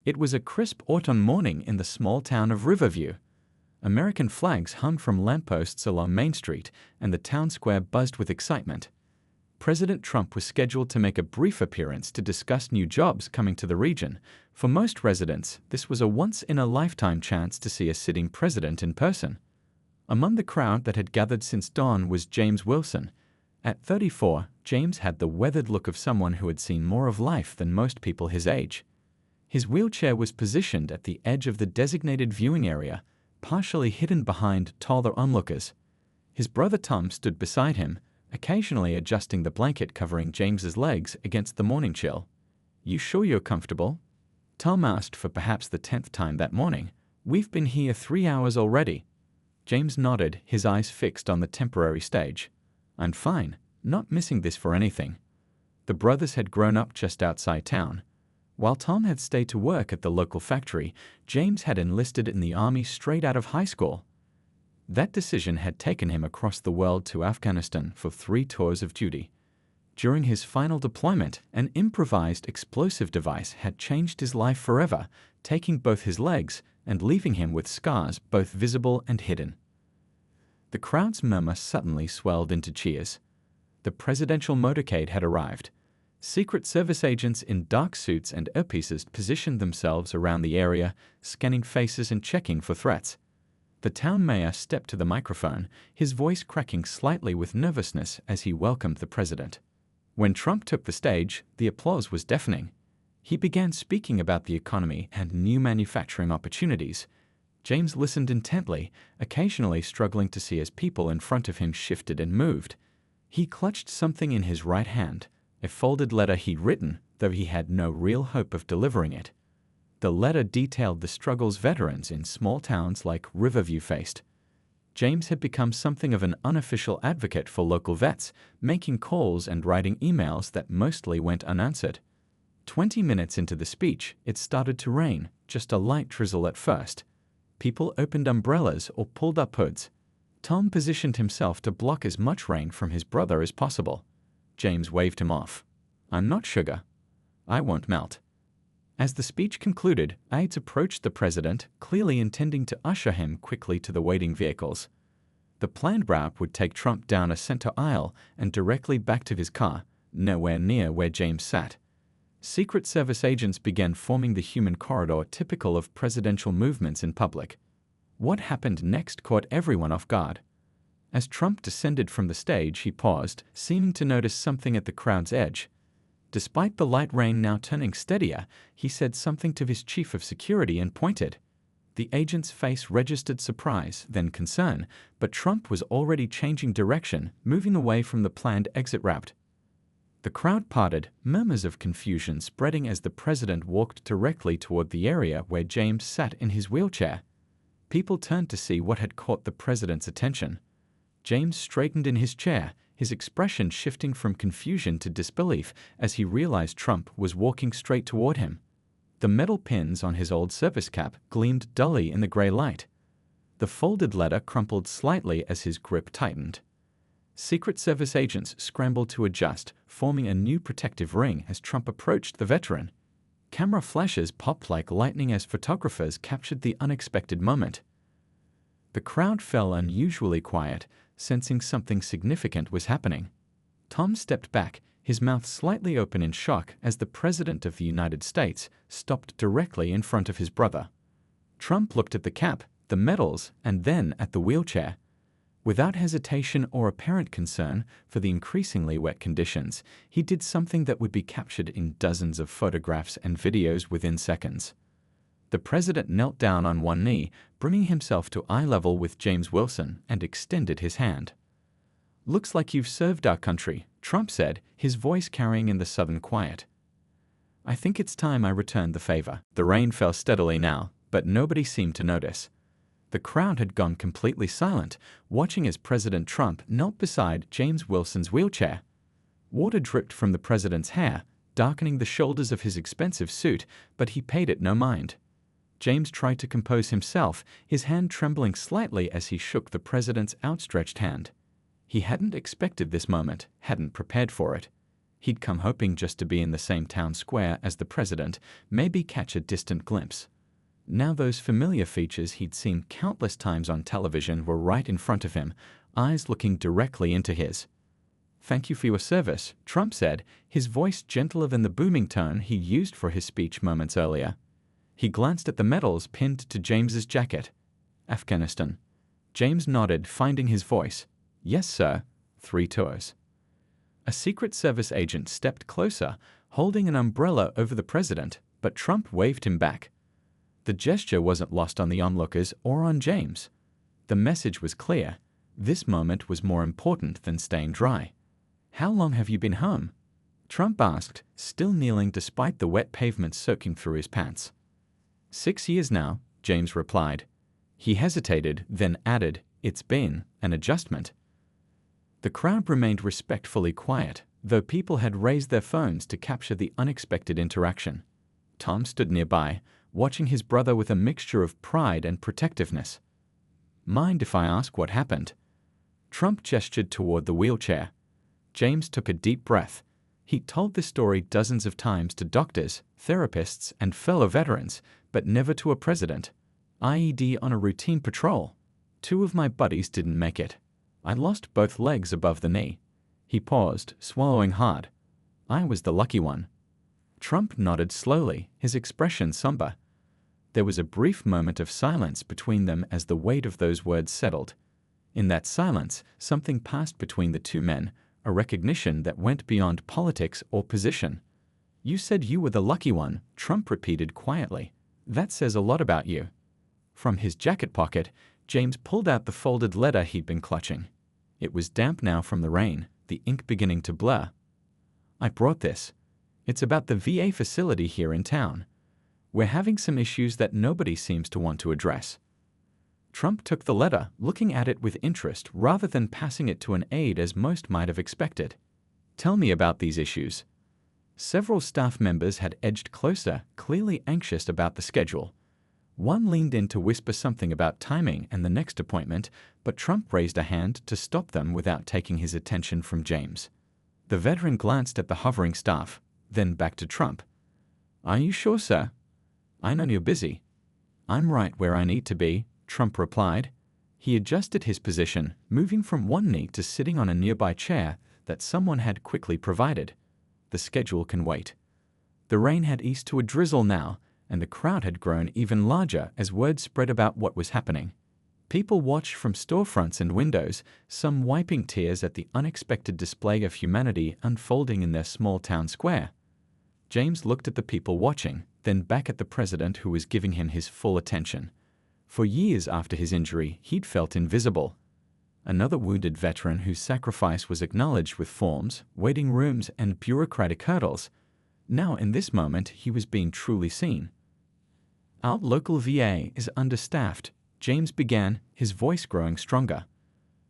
It was a crisp autumn morning in the small town of Riverview. American flags hung from lampposts along Main Street, and the town square buzzed with excitement. President Trump was scheduled to make a brief appearance to discuss new jobs coming to the region. For most residents, this was a once-in-a-lifetime chance to see a sitting president in person. Among the crowd that had gathered since dawn was James Wilson. At 34, James had the weathered look of someone who had seen more of life than most people his age. His wheelchair was positioned at the edge of the designated viewing area, partially hidden behind taller onlookers. His brother Tom stood beside him, occasionally adjusting the blanket covering James's legs against the morning chill. "You sure you're comfortable?" Tom asked for perhaps the 10th time that morning. "We've been here 3 hours already." James nodded, his eyes fixed on the temporary stage. "I'm fine, not missing this for anything." The brothers had grown up just outside town. While Tom had stayed to work at the local factory, James had enlisted in the Army straight out of high school. That decision had taken him across the world to Afghanistan for 3 tours of duty. During his final deployment, an improvised explosive device had changed his life forever, taking both his legs and leaving him with scars both visible and hidden. The crowd's murmur suddenly swelled into cheers. The presidential motorcade had arrived. Secret Service agents in dark suits and earpieces positioned themselves around the area, scanning faces and checking for threats. The town mayor stepped to the microphone, his voice cracking slightly with nervousness as he welcomed the president. When Trump took the stage, the applause was deafening. He began speaking about the economy and new manufacturing opportunities. James listened intently, occasionally struggling to see as people in front of him shifted and moved. He clutched something in his right hand, a folded letter he'd written, though he had no real hope of delivering it. The letter detailed the struggles veterans in small towns like Riverview faced. James had become something of an unofficial advocate for local vets, making calls and writing emails that mostly went unanswered. 20 minutes into the speech, it started to rain, just a light drizzle at first. People opened umbrellas or pulled up hoods. Tom positioned himself to block as much rain from his brother as possible. James waved him off. "I'm not sugar. I won't melt." As the speech concluded, aides approached the president, clearly intending to usher him quickly to the waiting vehicles. The planned route would take Trump down a center aisle and directly back to his car, nowhere near where James sat. Secret Service agents began forming the human corridor typical of presidential movements in public. What happened next caught everyone off guard. As Trump descended from the stage, he paused, seeming to notice something at the crowd's edge. Despite the light rain now turning steadier, he said something to his chief of security and pointed. The agent's face registered surprise, then concern, but Trump was already changing direction, moving away from the planned exit route. The crowd parted, murmurs of confusion spreading as the president walked directly toward the area where James sat in his wheelchair. People turned to see what had caught the president's attention. James straightened in his chair, his expression shifting from confusion to disbelief as he realized Trump was walking straight toward him. The metal pins on his old service cap gleamed dully in the gray light. The folded letter crumpled slightly as his grip tightened. Secret Service agents scrambled to adjust, forming a new protective ring as Trump approached the veteran. Camera flashes popped like lightning as photographers captured the unexpected moment. The crowd fell unusually quiet, sensing something significant was happening. Tom stepped back, his mouth slightly open in shock as the President of the United States stopped directly in front of his brother. Trump looked at the cap, the medals, and then at the wheelchair. Without hesitation or apparent concern for the increasingly wet conditions, he did something that would be captured in dozens of photographs and videos within seconds. The president knelt down on one knee, bringing himself to eye level with James Wilson, and extended his hand. "Looks like you've served our country," Trump said, his voice carrying in the southern quiet. "I think it's time I returned the favor." The rain fell steadily now, but nobody seemed to notice. The crowd had gone completely silent, watching as President Trump knelt beside James Wilson's wheelchair. Water dripped from the president's hair, darkening the shoulders of his expensive suit, but he paid it no mind. James tried to compose himself, his hand trembling slightly as he shook the president's outstretched hand. He hadn't expected this moment, hadn't prepared for it. He'd come hoping just to be in the same town square as the president, maybe catch a distant glimpse. Now those familiar features he'd seen countless times on television were right in front of him, eyes looking directly into his. "Thank you for your service," Trump said, his voice gentler than the booming tone he used for his speech moments earlier. He glanced at the medals pinned to James's jacket. "Afghanistan." James nodded, finding his voice. "Yes, sir." 3 tours. A Secret Service agent stepped closer, holding an umbrella over the president, but Trump waved him back. The gesture wasn't lost on the onlookers or on James. The message was clear. This moment was more important than staying dry. "How long have you been home?" Trump asked, still kneeling despite the wet pavement soaking through his pants. 6 years now, James replied. He hesitated, then added, "It's been an adjustment." The crowd remained respectfully quiet, though people had raised their phones to capture the unexpected interaction. Tom stood nearby, watching his brother with a mixture of pride and protectiveness. "Mind if I ask what happened?" Trump gestured toward the wheelchair. James took a deep breath. He told this story dozens of times to doctors, therapists, and fellow veterans, but never to a president. IED on a routine patrol. 2 of my buddies didn't make it. I lost both legs above the knee. He paused, swallowing hard. I was the lucky one. Trump nodded slowly, his expression somber. There was a brief moment of silence between them as the weight of those words settled. In that silence, something passed between the two men, a recognition that went beyond politics or position. "You said you were the lucky one," Trump repeated quietly. "That says a lot about you." From his jacket pocket, James pulled out the folded letter he'd been clutching. It was damp now from the rain, the ink beginning to blur. "I brought this. It's about the VA facility here in town. We're having some issues that nobody seems to want to address." Trump took the letter, looking at it with interest rather than passing it to an aide as most might have expected. "Tell me about these issues." Several staff members had edged closer, clearly anxious about the schedule. One leaned in to whisper something about timing and the next appointment, but Trump raised a hand to stop them without taking his attention from James. The veteran glanced at the hovering staff, then back to Trump. "Are you sure, sir? I know you're busy." "I'm right where I need to be," Trump replied. He adjusted his position, moving from one knee to sitting on a nearby chair that someone had quickly provided. The schedule can wait. The rain had eased to a drizzle now, and the crowd had grown even larger as word spread about what was happening. People watched from storefronts and windows, some wiping tears at the unexpected display of humanity unfolding in their small town square. James looked at the people watching, then back at the president who was giving him his full attention. For years after his injury, he'd felt invisible. Another wounded veteran whose sacrifice was acknowledged with forms, waiting rooms, and bureaucratic hurdles. Now, in this moment, he was being truly seen. "Our local VA is understaffed," James began, his voice growing stronger.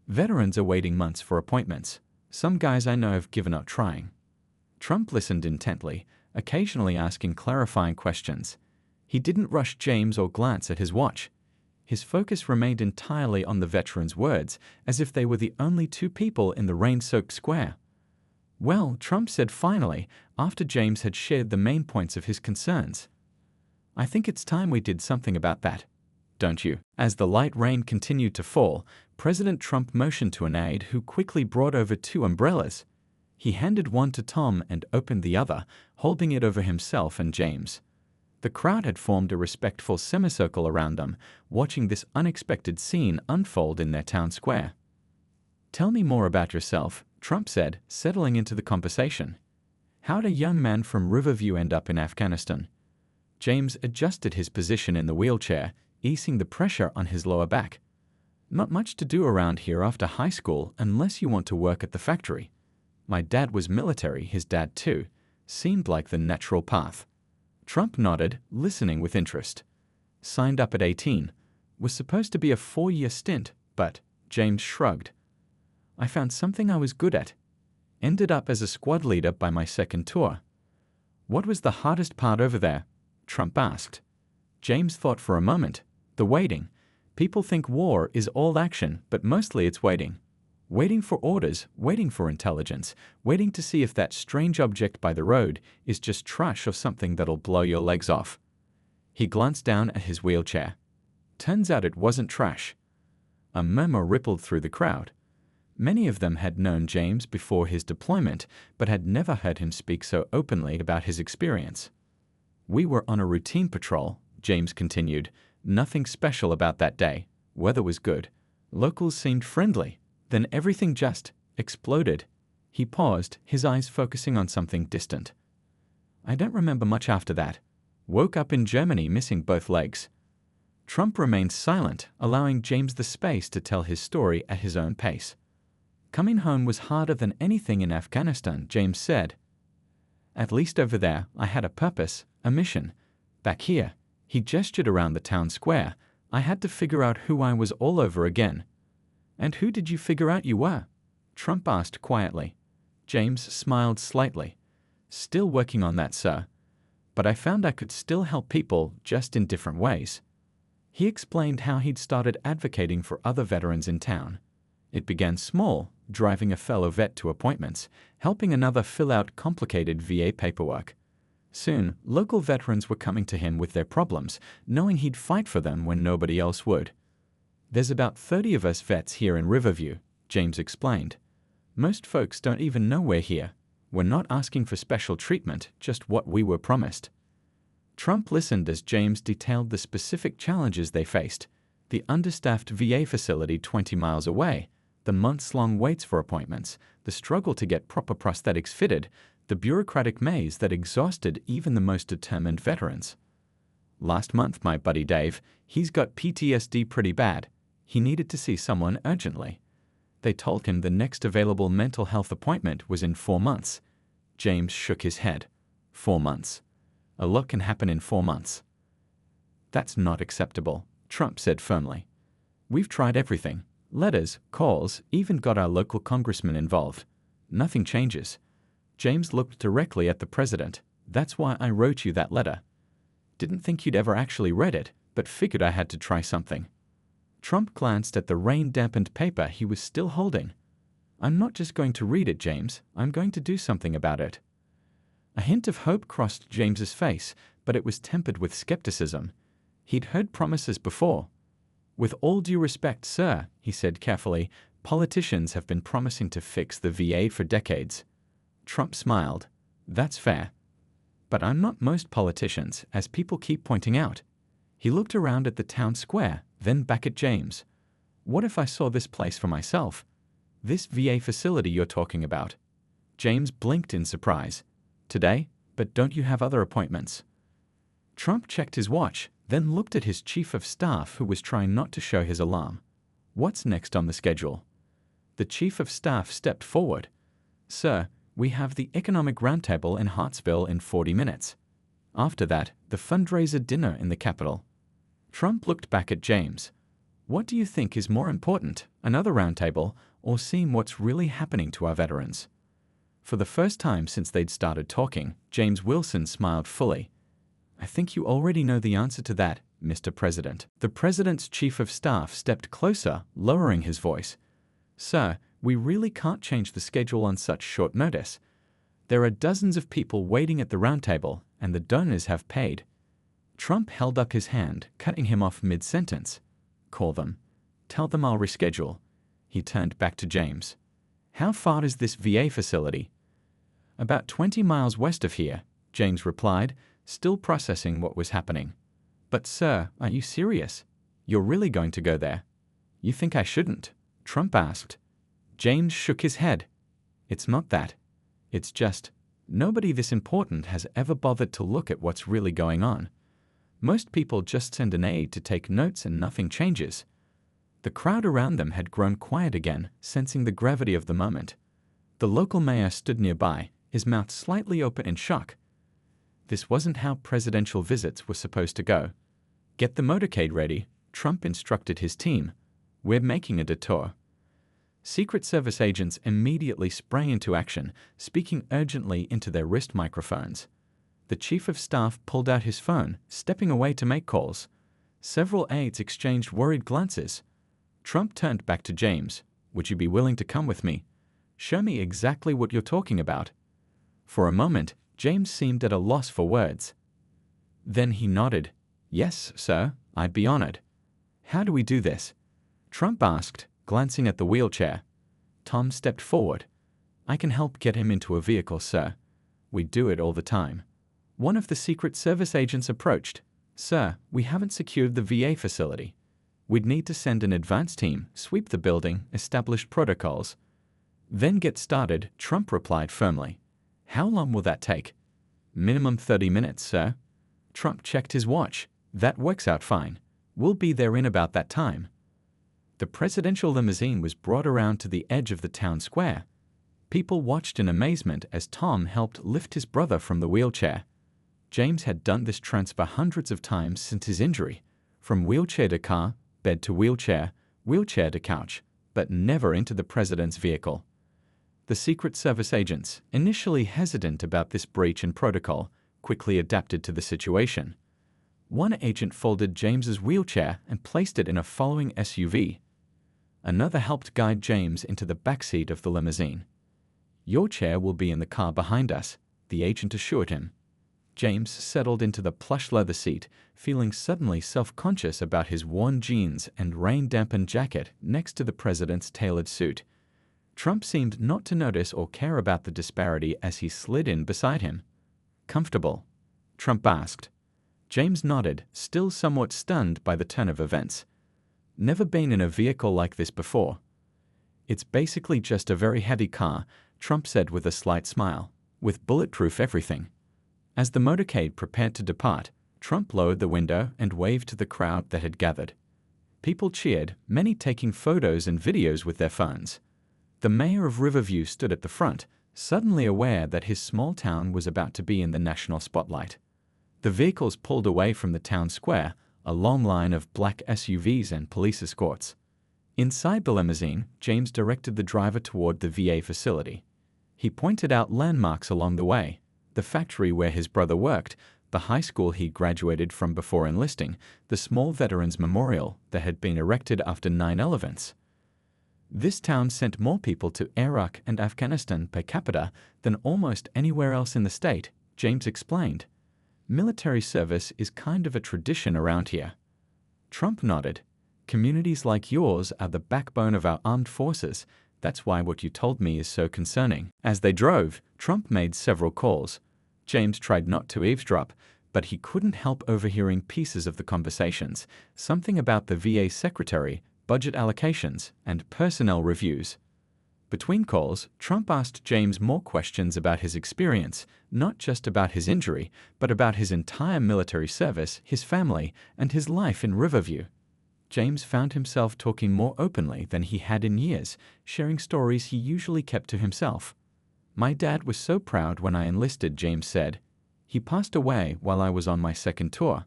"Veterans are waiting months for appointments. Some guys I know have given up trying." Trump listened intently, occasionally asking clarifying questions. He didn't rush James or glance at his watch. His focus remained entirely on the veteran's words, as if they were the only 2 people in the rain-soaked square. "Well," Trump said finally, after James had shared the main points of his concerns, "I think it's time we did something about that. Don't you?" As the light rain continued to fall, President Trump motioned to an aide who quickly brought over 2 umbrellas. He handed one to Tom and opened the other, holding it over himself and James. The crowd had formed a respectful semicircle around them, watching this unexpected scene unfold in their town square. "Tell me more about yourself," Trump said, settling into the conversation. "How'd a young man from Riverview end up in Afghanistan?" James adjusted his position in the wheelchair, easing the pressure on his lower back. "Not much to do around here after high school unless you want to work at the factory. My dad was military, his dad too. Seemed like the natural path." Trump nodded, listening with interest. "Signed up at 18. Was supposed to be a 4-year stint, but," James shrugged, "I found something I was good at. Ended up as a squad leader by my 2nd tour." "What was the hardest part over there?" Trump asked. James thought for a moment. "The waiting. People think war is all action, but mostly it's waiting." Waiting for orders, waiting for intelligence, waiting to see if that strange object by the road is just trash or something that'll blow your legs off. He glanced down at his wheelchair. Turns out it wasn't trash. A murmur rippled through the crowd. Many of them had known James before his deployment, but had never heard him speak so openly about his experience. "We were on a routine patrol," James continued. "Nothing special about that day. Weather was good. Locals seemed friendly. Then everything just exploded." He paused, his eyes focusing on something distant. "I don't remember much after that. Woke up in Germany missing both legs." Trump remained silent, allowing James the space to tell his story at his own pace. "Coming home was harder than anything in Afghanistan," James said. "At least over there, I had a purpose, a mission. Back here," he gestured around the town square, "I had to figure out who I was all over again." "And who did you figure out you were?" Trump asked quietly. James smiled slightly. "Still working on that, sir. But I found I could still help people, just in different ways." He explained how he'd started advocating for other veterans in town. It began small, driving a fellow vet to appointments, helping another fill out complicated VA paperwork. Soon, local veterans were coming to him with their problems, knowing he'd fight for them when nobody else would. "There's about 30 of us vets here in Riverview," James explained. "Most folks don't even know we're here. We're not asking for special treatment, just what we were promised." Trump listened as James detailed the specific challenges they faced: the understaffed VA facility 20 miles away, the months-long waits for appointments, the struggle to get proper prosthetics fitted, the bureaucratic maze that exhausted even the most determined veterans. "Last month, my buddy Dave, he's got PTSD pretty bad. He needed to see someone urgently. They told him the next available mental health appointment was in 4 months. James shook his head. 4 months. A lot can happen in 4 months. "That's not acceptable," Trump said firmly. "We've tried everything. Letters, calls, even got our local congressman involved. Nothing changes." James looked directly at the president. "That's why I wrote you that letter. Didn't think you'd ever actually read it, but figured I had to try something." Trump glanced at the rain-dampened paper he was still holding. "I'm not just going to read it, James. I'm going to do something about it." A hint of hope crossed James's face, but it was tempered with skepticism. He'd heard promises before. "With all due respect, sir," he said carefully, "politicians have been promising to fix the VA for decades." Trump smiled. "That's fair. But I'm not most politicians, as people keep pointing out." He looked around at the town square, then back at James. "What if I saw this place for myself? This VA facility you're talking about?" James blinked in surprise. "Today? But don't you have other appointments?" Trump checked his watch, then looked at his chief of staff, who was trying not to show his alarm. "What's next on the schedule?" The chief of staff stepped forward. "Sir, we have the economic roundtable in Hartsville in 40 minutes. After that, the fundraiser dinner in the Capitol." Trump looked back at James. "What do you think is more important, another roundtable, or seeing what's really happening to our veterans?" For the first time since they'd started talking, James Wilson smiled fully. "I think you already know the answer to that, Mr. President." The president's chief of staff stepped closer, lowering his voice. "Sir, we really can't change the schedule on such short notice. There are dozens of people waiting at the roundtable, and the donors have paid." Trump held up his hand, cutting him off mid-sentence. "Call them. Tell them I'll reschedule." He turned back to James. "How far is this VA facility?" "About 20 miles west of here," James replied, still processing what was happening. "But sir, are you serious? You're really going to go there?" "You think I shouldn't?" Trump asked. James shook his head. "It's not that. It's just, nobody this important has ever bothered to look at what's really going on. Most people just send an aide to take notes and nothing changes." The crowd around them had grown quiet again, sensing the gravity of the moment. The local mayor stood nearby, his mouth slightly open in shock. This wasn't how presidential visits were supposed to go. "Get the motorcade ready," Trump instructed his team. "We're making a detour." Secret Service agents immediately sprang into action, speaking urgently into their wrist microphones. The chief of staff pulled out his phone, stepping away to make calls. Several aides exchanged worried glances. Trump turned back to James. Would you be willing to come with me? Show me exactly what you're talking about." For a moment, James seemed at a loss for words. Then he nodded. "Yes, sir, I'd be honored." "How do we do this?" Trump asked, glancing at the wheelchair. Tom stepped forward. "I can help get him into a vehicle, sir. We do it all the time." One of the Secret Service agents approached. "Sir, we haven't secured the VA facility. We'd need to send an advance team, sweep the building, establish protocols." "Then get started," Trump replied firmly. "How long will that take?" "Minimum 30 minutes, sir." Trump checked his watch. "That works out fine. We'll be there in about that time." The presidential limousine was brought around to the edge of the town square. People watched in amazement as Tom helped lift his brother from the wheelchair. James had done this transfer hundreds of times since his injury, from wheelchair to car, bed to wheelchair, wheelchair to couch, but never into the president's vehicle. The Secret Service agents, initially hesitant about this breach in protocol, quickly adapted to the situation. One agent folded James's wheelchair and placed it in a following SUV. Another helped guide James into the backseat of the limousine. "Your chair will be in the car behind us," the agent assured him. James settled into the plush leather seat, feeling suddenly self-conscious about his worn jeans and rain-dampened jacket next to the president's tailored suit. Trump seemed not to notice or care about the disparity as he slid in beside him. "Comfortable?" Trump asked. James nodded, still somewhat stunned by the turn of events. "Never been in a vehicle like this before." "It's basically just a very heavy car," Trump said with a slight smile, "with bulletproof everything." As the motorcade prepared to depart, Trump lowered the window and waved to the crowd that had gathered. People cheered, many taking photos and videos with their phones. The mayor of Riverview stood at the front, suddenly aware that his small town was about to be in the national spotlight. The vehicles pulled away from the town square, a long line of black SUVs and police escorts. Inside the limousine, James directed the driver toward the VA facility. He pointed out landmarks along the way: the factory where his brother worked, the high school he graduated from before enlisting, the small veterans memorial that had been erected after 9/11. This town sent more people to Iraq and Afghanistan per capita than almost anywhere else in the state, James explained. "Military service is kind of a tradition around here." Trump nodded. "Communities like yours are the backbone of our armed forces. That's why what you told me is so concerning." As they drove, Trump made several calls. James tried not to eavesdrop, but he couldn't help overhearing pieces of the conversations, something about the VA secretary, budget allocations, and personnel reviews. Between calls, Trump asked James more questions about his experience, not just about his injury, but about his entire military service, his family, and his life in Riverview. James found himself talking more openly than he had in years, sharing stories he usually kept to himself. "My dad was so proud when I enlisted," James said. "He passed away while I was on my second tour.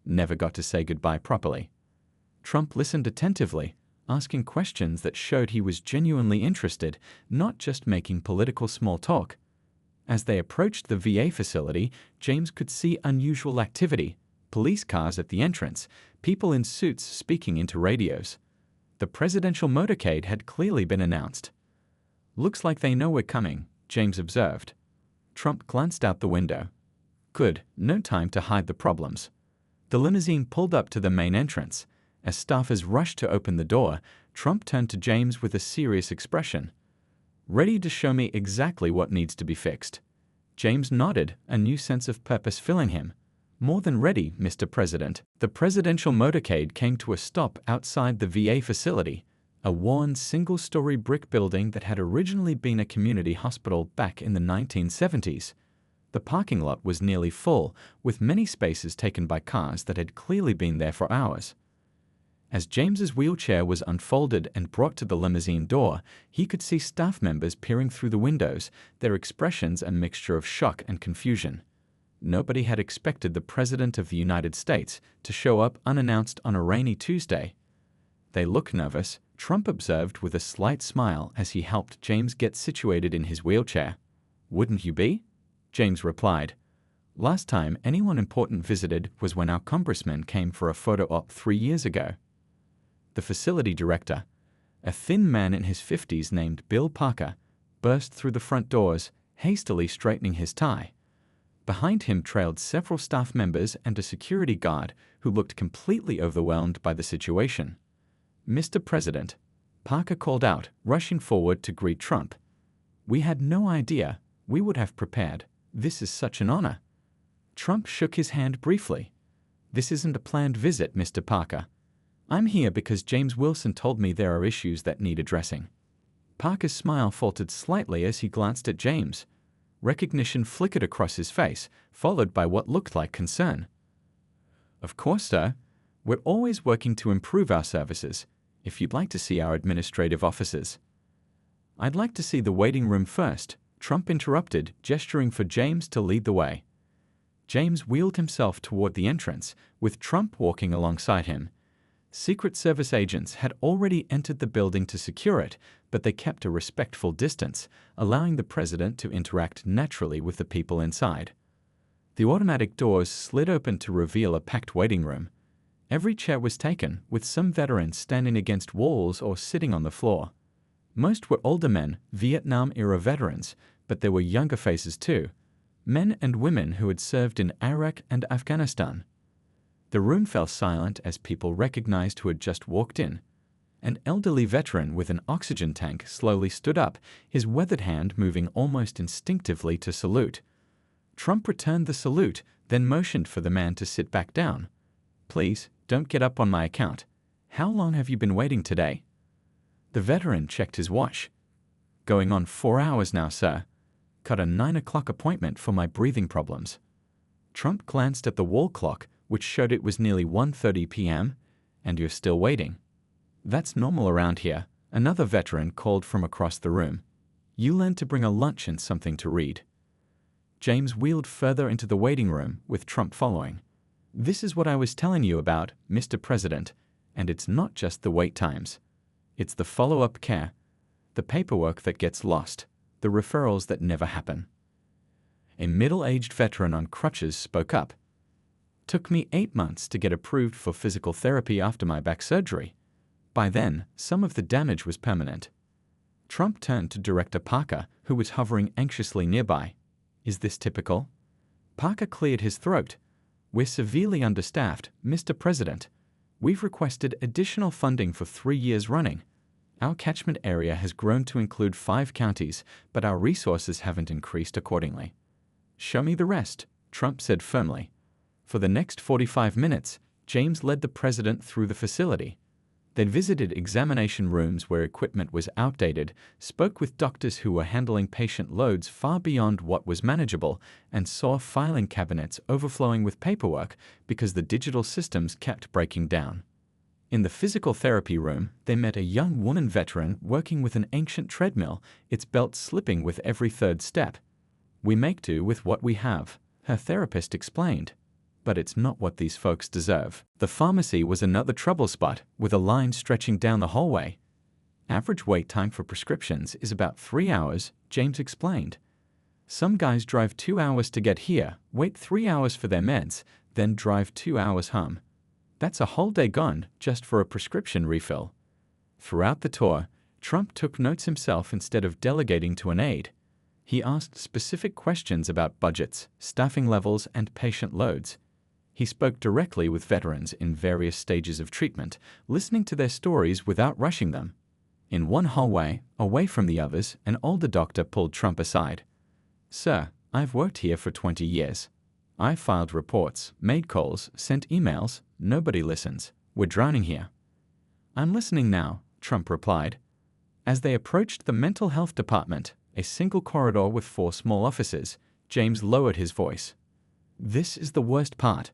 Never got to say goodbye properly." Trump listened attentively, asking questions that showed he was genuinely interested, not just making political small talk. As they approached the VA facility, James could see unusual activity: police cars at the entrance, people in suits speaking into radios. The presidential motorcade had clearly been announced. "Looks like they know we're coming," James observed. Trump glanced out the window. "Good, no time to hide the problems." The limousine pulled up to the main entrance. As staffers rushed to open the door, Trump turned to James with a serious expression. "Ready to show me exactly what needs to be fixed?" James nodded, a new sense of purpose filling him. "More than ready, Mr. President." The presidential motorcade came to a stop outside the VA facility, a worn single-story brick building that had originally been a community hospital back in the 1970s. The parking lot was nearly full, with many spaces taken by cars that had clearly been there for hours. As James's wheelchair was unfolded and brought to the limousine door, he could see staff members peering through the windows, their expressions a mixture of shock and confusion. Nobody had expected the President of the United States to show up unannounced on a rainy Tuesday. "They look nervous," Trump observed with a slight smile as he helped James get situated in his wheelchair. "Wouldn't you be?" James replied. "Last time anyone important visited was when our congressman came for a photo op 3 years ago." The facility director: A thin man in his 50s named Bill Parker burst through the front doors, hastily straightening his tie. Behind him trailed several staff members and a security guard who looked completely overwhelmed by the situation. "Mr. President," Parker called out, rushing forward to greet Trump. "We had no idea. We would have prepared. This is such an honor." Trump shook his hand briefly. "This isn't a planned visit, Mr. Parker. I'm here because James Wilson told me there are issues that need addressing." Parker's smile faltered slightly as he glanced at James. Recognition flickered across his face, followed by what looked like concern. "Of course, sir. We're always working to improve our services. If you'd like to see our administrative offices." "I'd like to see the waiting room first," Trump interrupted, gesturing for James to lead the way. James wheeled himself toward the entrance, with Trump walking alongside him. Secret Service agents had already entered the building to secure it, but they kept a respectful distance, allowing the president to interact naturally with the people inside. The automatic doors slid open to reveal a packed waiting room. Every chair was taken, with some veterans standing against walls or sitting on the floor. Most were older men, Vietnam-era veterans, but there were younger faces too, men and women who had served in Iraq and Afghanistan. The room fell silent as people recognized who had just walked in. An elderly veteran with an oxygen tank slowly stood up, his weathered hand moving almost instinctively to salute. Trump returned the salute, then motioned for the man to sit back down. "Please, don't get up on my account. How long have you been waiting today?" The veteran checked his watch. "Going on 4 hours now, sir. Got a 9 o'clock appointment for my breathing problems." Trump glanced at the wall clock, which showed it was nearly 1:30 p.m., "And you're still waiting." "That's normal around here," another veteran called from across the room. "You learned to bring a lunch and something to read." James wheeled further into the waiting room, with Trump following. "This is what I was telling you about, Mr. President, and it's not just the wait times. It's the follow-up care, the paperwork that gets lost, the referrals that never happen." A middle-aged veteran on crutches spoke up. "Took me 8 months to get approved for physical therapy after my back surgery. By then, some of the damage was permanent." Trump turned to Director Parker, who was hovering anxiously nearby. "Is this typical?" Parker cleared his throat. "We're severely understaffed, Mr. President. We've requested additional funding for 3 years running. Our catchment area has grown to include 5 counties, but our resources haven't increased accordingly." "Show me the rest," Trump said firmly. For the next 45 minutes, James led the president through the facility. They visited examination rooms where equipment was outdated, spoke with doctors who were handling patient loads far beyond what was manageable, and saw filing cabinets overflowing with paperwork because the digital systems kept breaking down. In the physical therapy room, they met a young woman veteran working with an ancient treadmill, its belt slipping with every third step. "We make do with what we have," her therapist explained. "But it's not what these folks deserve." The pharmacy was another trouble spot, with a line stretching down the hallway. "Average wait time for prescriptions is about 3 hours," James explained. "Some guys drive 2 hours to get here, wait 3 hours for their meds, then drive 2 hours home. That's a whole day gone just for a prescription refill." Throughout the tour, Trump took notes himself instead of delegating to an aide. He asked specific questions about budgets, staffing levels, and patient loads. He spoke directly with veterans in various stages of treatment, listening to their stories without rushing them. In one hallway, away from the others, an older doctor pulled Trump aside. "Sir, I've worked here for 20 years. I've filed reports, made calls, sent emails. Nobody listens. We're drowning here." "I'm listening now," Trump replied. As they approached the mental health department, a single corridor with 4 small offices, James lowered his voice. "This is the worst part.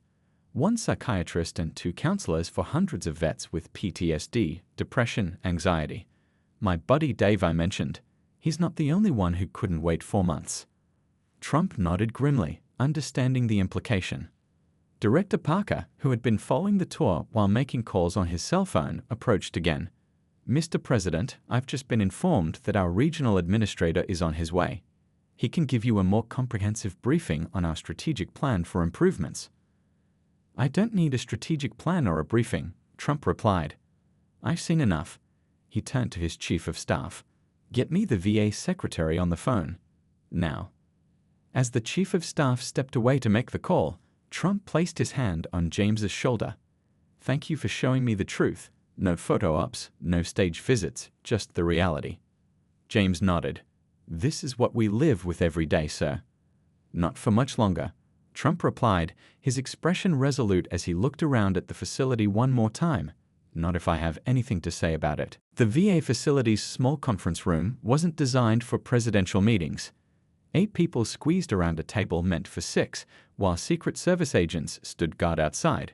1 psychiatrist and 2 counselors for hundreds of vets with PTSD, depression, anxiety. My buddy Dave I mentioned. He's not the only one who couldn't wait 4 months." Trump nodded grimly, understanding the implication. Director Parker, who had been following the tour while making calls on his cell phone, approached again. "Mr. President, I've just been informed that our regional administrator is on his way. He can give you a more comprehensive briefing on our strategic plan for improvements." "I don't need a strategic plan or a briefing," Trump replied. "I've seen enough. He turned to his chief of staff. "Get me the VA secretary on the phone. Now." As the chief of staff stepped away to make the call, Trump placed his hand on James's shoulder. "Thank you for showing me the truth. No photo ops, no stage visits, just the reality." James nodded. "This is what we live with every day, sir." "Not for much longer," Trump replied, his expression resolute as he looked around at the facility one more time. "Not if I have anything to say about it." The VA facility's small conference room wasn't designed for presidential meetings. 8 people squeezed around a table meant for 6, while Secret Service agents stood guard outside.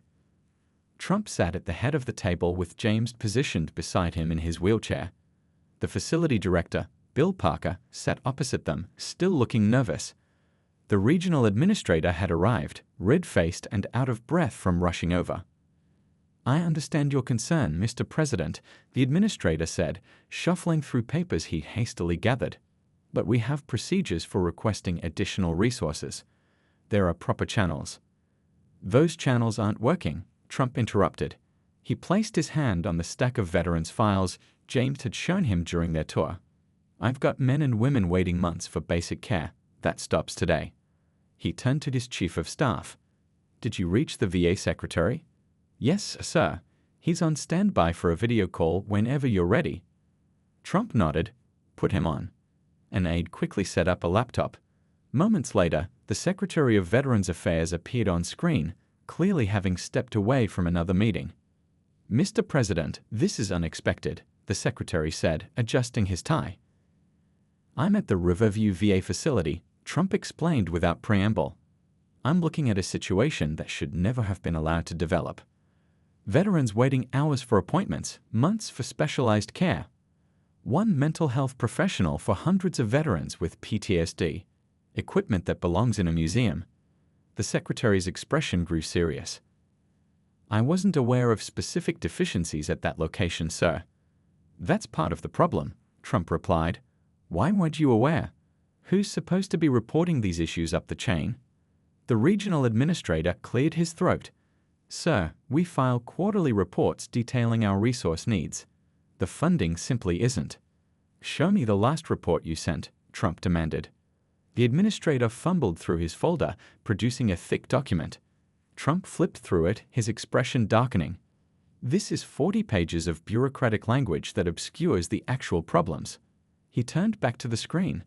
Trump sat at the head of the table with James positioned beside him in his wheelchair. The facility director, Bill Parker, sat opposite them, still looking nervous. The regional administrator had arrived, red-faced and out of breath from rushing over. "I understand your concern, Mr. President," the administrator said, shuffling through papers he hastily gathered. "But we have procedures for requesting additional resources. There are proper channels." "Those channels aren't working," Trump interrupted. He placed his hand on the stack of veterans' files James had shown him during their tour. "I've got men and women waiting months for basic care. That stops today." He turned to his chief of staff. "Did you reach the VA secretary?" "Yes, sir. He's on standby for a video call whenever you're ready." Trump nodded. "Put him on." An aide quickly set up a laptop. Moments later, the Secretary of Veterans Affairs appeared on screen, clearly having stepped away from another meeting. "Mr. President, this is unexpected," the secretary said, adjusting his tie. "I'm at the Riverview VA facility," Trump explained without preamble. "I'm looking at a situation that should never have been allowed to develop. Veterans waiting hours for appointments, months for specialized care. One mental health professional for hundreds of veterans with PTSD. Equipment that belongs in a museum." The secretary's expression grew serious. "I wasn't aware of specific deficiencies at that location, sir." "That's part of the problem," Trump replied. "Why weren't you aware? Who's supposed to be reporting these issues up the chain?" The regional administrator cleared his throat. "Sir, we file quarterly reports detailing our resource needs. The funding simply isn't." "Show me the last report you sent," Trump demanded. The administrator fumbled through his folder, producing a thick document. Trump flipped through it, his expression darkening. "This is 40 pages of bureaucratic language that obscures the actual problems." He turned back to the screen.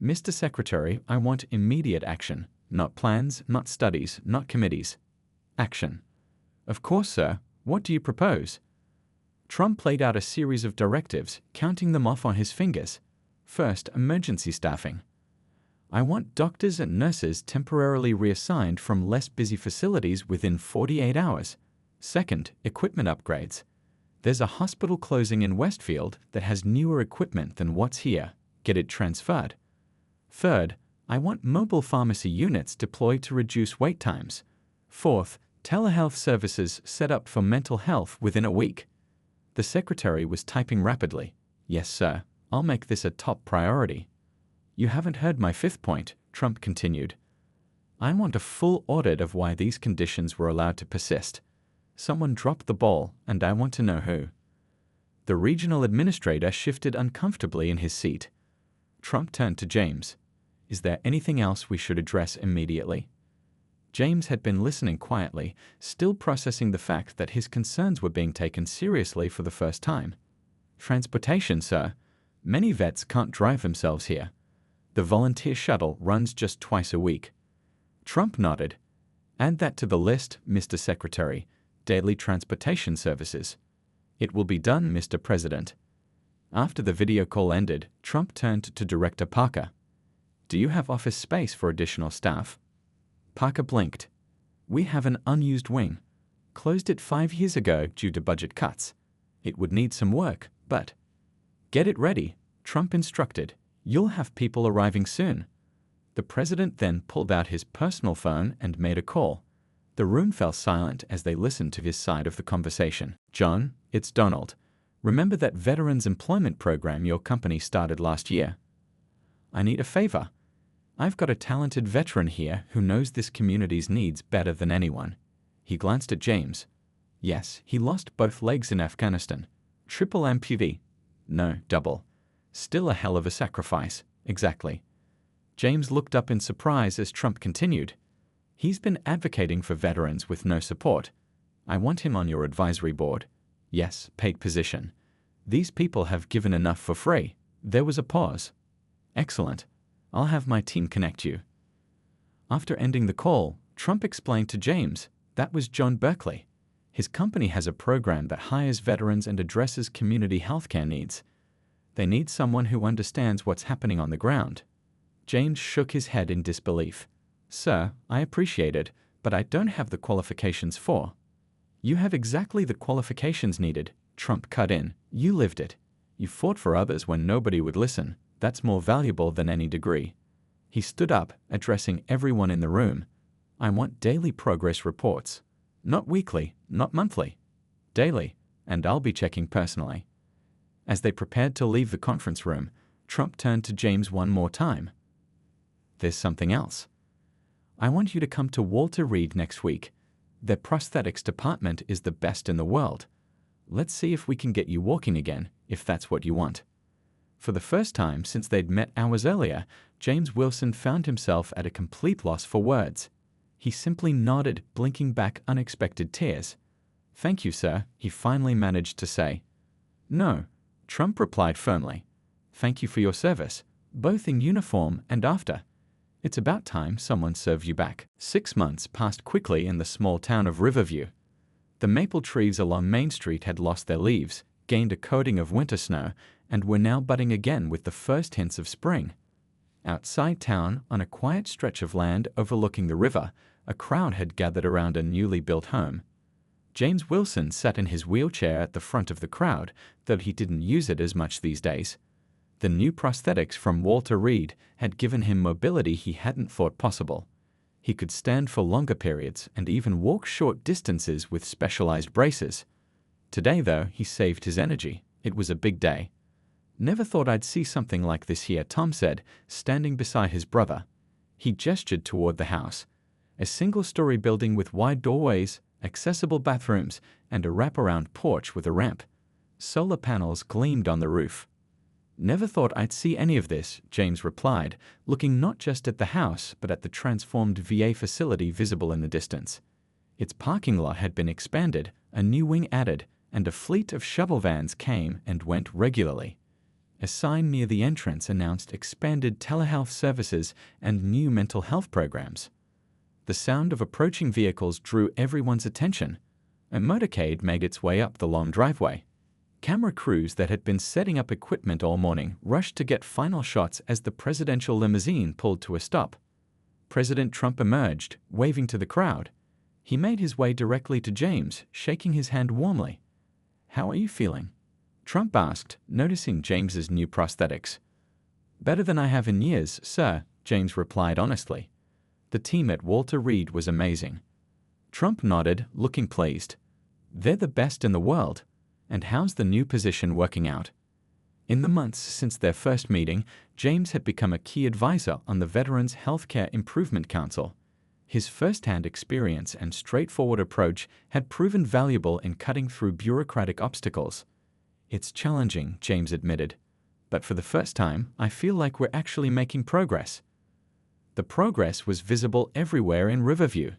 "Mr. Secretary, I want immediate action. Not plans, not studies, not committees. Action." "Of course, sir. What do you propose?" Trump laid out a series of directives, counting them off on his fingers. First, emergency staffing. "I want doctors and nurses temporarily reassigned from less busy facilities within 48 hours. Second, equipment upgrades. There's a hospital closing in Westfield that has newer equipment than what's here. Get it transferred. Third, I want mobile pharmacy units deployed to reduce wait times. Fourth, telehealth services set up for mental health within a week." The secretary was typing rapidly. "Yes, sir. I'll make this a top priority." "You haven't heard my 5th point," Trump continued. "I want a full audit of why these conditions were allowed to persist. Someone dropped the ball, and I want to know who." The regional administrator shifted uncomfortably in his seat. Trump turned to James. "Is there anything else we should address immediately?" James had been listening quietly, still processing the fact that his concerns were being taken seriously for the first time. "Transportation, sir. Many vets can't drive themselves here. The volunteer shuttle runs just twice a week." Trump nodded. "Add that to the list, Mr. Secretary. Daily transportation services." "It will be done, Mr. President." After the video call ended, Trump turned to Director Parker. "Do you have office space for additional staff?" Parker blinked. "We have an unused wing. Closed it 5 years ago due to budget cuts. It would need some work, but—" "Get it ready," Trump instructed. "You'll have people arriving soon." The president then pulled out his personal phone and made a call. The room fell silent as they listened to his side of the conversation. "John, it's Donald. Remember that Veterans Employment Program your company started last year? I need a favor. I've got a talented veteran here who knows this community's needs better than anyone." He glanced at James. "Yes, he lost both legs in Afghanistan. Triple amputee, No, double. Still a hell of a sacrifice. Exactly. James looked up in surprise as Trump continued. He's been advocating for veterans with no support. I want him on your advisory board. Yes, paid position. These people have given enough for free. There was a pause. Excellent. I'll have my team connect you. After ending the call, Trump explained to James that was John Berkeley. His company has a program that hires veterans and addresses community healthcare needs. They need someone who understands what's happening on the ground. James shook his head in disbelief. Sir, I appreciate it, but I don't have the qualifications for. You have exactly the qualifications needed, Trump cut in. You lived it. You fought for others when nobody would listen. That's more valuable than any degree. He stood up, addressing everyone in the room. I want daily progress reports. Not weekly, not monthly. Daily, and I'll be checking personally. As they prepared to leave the conference room, Trump turned to James one more time. There's something else. I want you to come to Walter Reed next week. Their prosthetics department is the best in the world. Let's see if we can get you walking again, if that's what you want. For the first time since they'd met hours earlier, James Wilson found himself at a complete loss for words. He simply nodded, blinking back unexpected tears. Thank you, sir, he finally managed to say. No, Trump replied firmly. Thank you for your service, both in uniform and after. It's about time someone served you back. 6 months passed quickly in the small town of Riverview. The maple trees along Main Street had lost their leaves, gained a coating of winter snow, and were now budding again with the first hints of spring. Outside town, on a quiet stretch of land overlooking the river, a crowd had gathered around a newly built home. James Wilson sat in his wheelchair at the front of the crowd, though he didn't use it as much these days. The new prosthetics from Walter Reed had given him mobility he hadn't thought possible. He could stand for longer periods and even walk short distances with specialized braces. Today, though, he saved his energy. It was a big day. Never thought I'd see something like this here, Tom said, standing beside his brother. He gestured toward the house. A single-story building with wide doorways, accessible bathrooms, and a wraparound porch with a ramp. Solar panels gleamed on the roof. Never thought I'd see any of this, James replied, looking not just at the house but at the transformed VA facility visible in the distance. Its parking lot had been expanded, a new wing added, and a fleet of shuttle vans came and went regularly. A sign near the entrance announced expanded telehealth services and new mental health programs. The sound of approaching vehicles drew everyone's attention. A motorcade made its way up the long driveway. Camera crews that had been setting up equipment all morning rushed to get final shots as the presidential limousine pulled to a stop. President Trump emerged, waving to the crowd. He made his way directly to James, shaking his hand warmly. "How are you feeling?" Trump asked, noticing James's new prosthetics. "Better than I have in years, sir," James replied honestly. The team at Walter Reed was amazing. Trump nodded, looking pleased. "They're the best in the world. And how's the new position working out?" In the months since their first meeting, James had become a key advisor on the Veterans Healthcare Improvement Council. His first-hand experience and straightforward approach had proven valuable in cutting through bureaucratic obstacles. "It's challenging," James admitted, "but for the first time, I feel like we're actually making progress." The progress was visible everywhere in Riverview.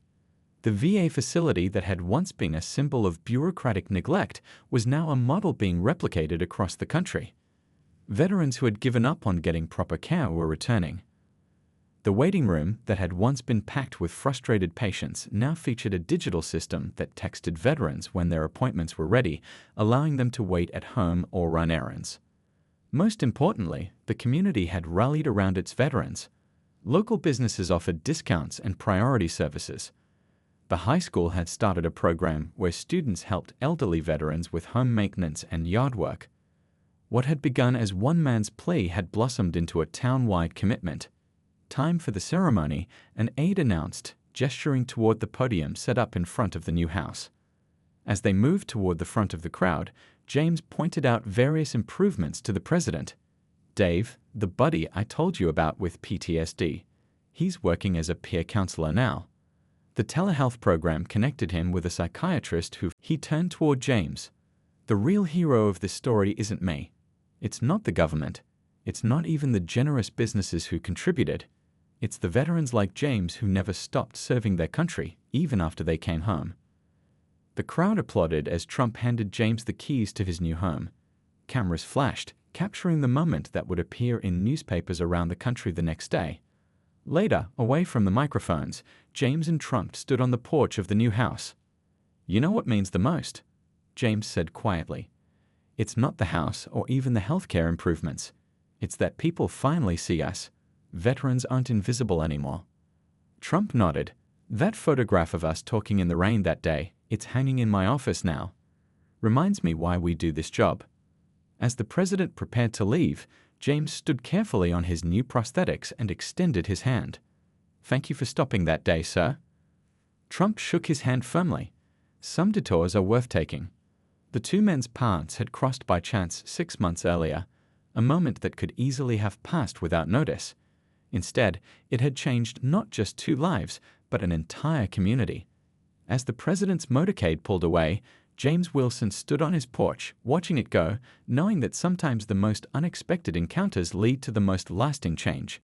The VA facility that had once been a symbol of bureaucratic neglect was now a model being replicated across the country. Veterans who had given up on getting proper care were returning. The waiting room that had once been packed with frustrated patients now featured a digital system that texted veterans when their appointments were ready, allowing them to wait at home or run errands. Most importantly, the community had rallied around its veterans. Local businesses offered discounts and priority services. The high school had started a program where students helped elderly veterans with home maintenance and yard work. What had begun as one man's plea had blossomed into a town-wide commitment. Time for the ceremony, an aide announced, gesturing toward the podium set up in front of the new house. As they moved toward the front of the crowd, James pointed out various improvements to the president. "Dave, the buddy I told you about with PTSD. He's working as a peer counselor now." The telehealth program connected him with a psychiatrist who he turned toward James. "The real hero of this story isn't me. It's not the government. It's not even the generous businesses who contributed. It's the veterans like James who never stopped serving their country, even after they came home. The crowd applauded as Trump handed James the keys to his new home. Cameras flashed, capturing the moment that would appear in newspapers around the country the next day. Later, away from the microphones, James and Trump stood on the porch of the new house. "You know what means the most?" James said quietly. "It's not the house or even the healthcare improvements. It's that people finally see us. Veterans aren't invisible anymore." Trump nodded. "That photograph of us talking in the rain that day, it's hanging in my office now. Reminds me why we do this job." As the president prepared to leave, James stood carefully on his new prosthetics and extended his hand. "Thank you for stopping that day, sir." Trump shook his hand firmly. Some detours are worth taking. The two men's paths had crossed by chance 6 months earlier, a moment that could easily have passed without notice. Instead, it had changed not just 2 lives, but an entire community. As the president's motorcade pulled away, James Wilson stood on his porch, watching it go, knowing that sometimes the most unexpected encounters lead to the most lasting change.